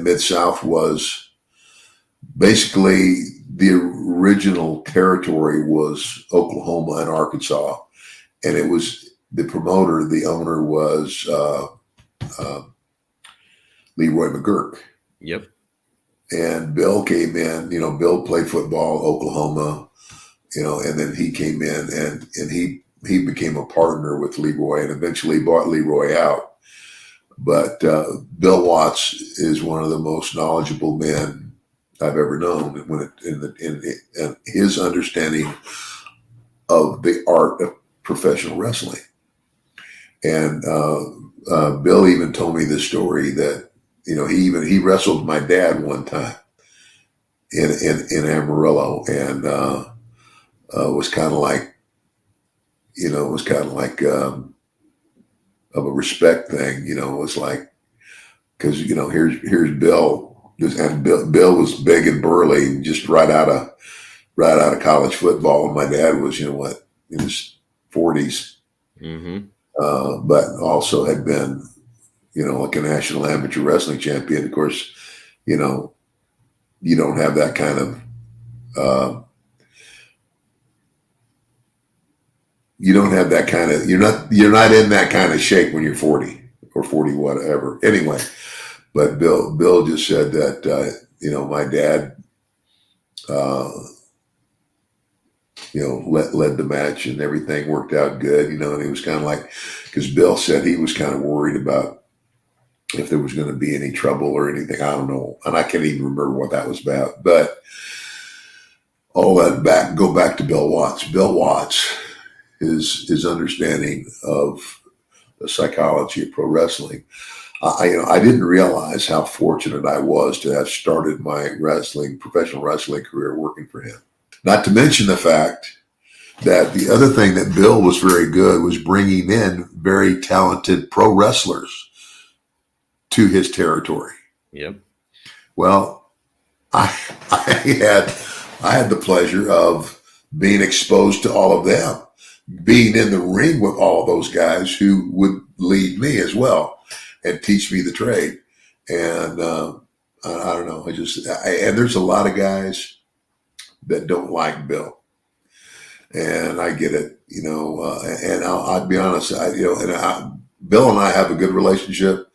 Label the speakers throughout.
Speaker 1: Mid-South was basically the original territory was Oklahoma and Arkansas. And it was the promoter, the owner was uh, Leroy McGurk.
Speaker 2: Yep.
Speaker 1: And Bill came in, Bill played football, Oklahoma, and then he came in and he became a partner with Leroy and eventually bought Leroy out. But Bill Watts is one of the most knowledgeable men I've ever known in his understanding of the art of professional wrestling. And Bill even told me this story that he wrestled my dad one time in Amarillo, and was kind of like of a respect thing. It was like, because here's Bill, and Bill was big and burly, just right out of college football, and my dad was in his 40s, but also had been like a national amateur wrestling champion. Of course, you don't have that kind of you're not in that kind of shape when you're 40 or 40 whatever. Anyway, but Bill just said that my dad led the match and everything worked out good, and he was kind of like, because Bill said he was kind of worried about if there was going to be any trouble or anything. I don't know, and I can't even remember what that was about. But all that go back to Bill Watts. Bill Watts, his understanding of the psychology of pro wrestling. I didn't realize how fortunate I was to have started my professional wrestling career working for him. Not to mention the fact that the other thing that Bill was very good was bringing in very talented pro wrestlers to his territory.
Speaker 2: Yep.
Speaker 1: Well, I had the pleasure of being exposed to all of them, being in the ring with all those guys who would lead me as well and teach me the trade. And I don't know. And there's a lot of guys that don't like Bill, and I get it. And I'll be honest. Bill and I have a good relationship.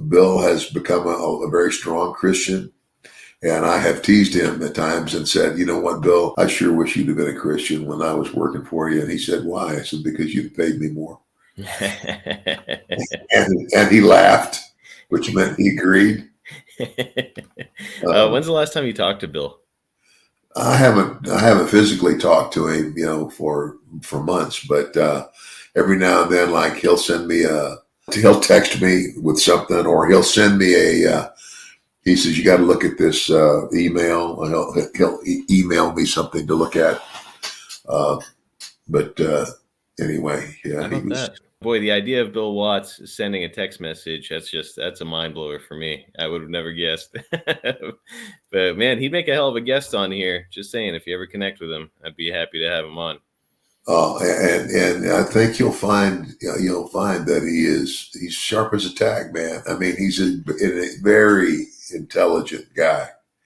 Speaker 1: Bill has become a very strong Christian, and I have teased him at times and said, "You know what, Bill? I sure wish you'd have been a Christian when I was working for you." And he said, "Why?" I said, "Because you'd paid me more." and he laughed, which meant he agreed.
Speaker 2: When's the last time you talked to Bill?
Speaker 1: I haven't physically talked to him, for months, but every now and then, like he'll text me with something, or he'll send me he says, "You got to look at this email." And he'll email me something to look at. But anyway, yeah.
Speaker 2: Boy, the idea of Bill Watts sending a text message, that's a mind blower for me. I would have never guessed. But man, he'd make a hell of a guest on here. Just saying, if you ever connect with him, I'd be happy to have him on.
Speaker 1: And I think you'll find that he's sharp as a tack, man. I mean, he's a very intelligent guy.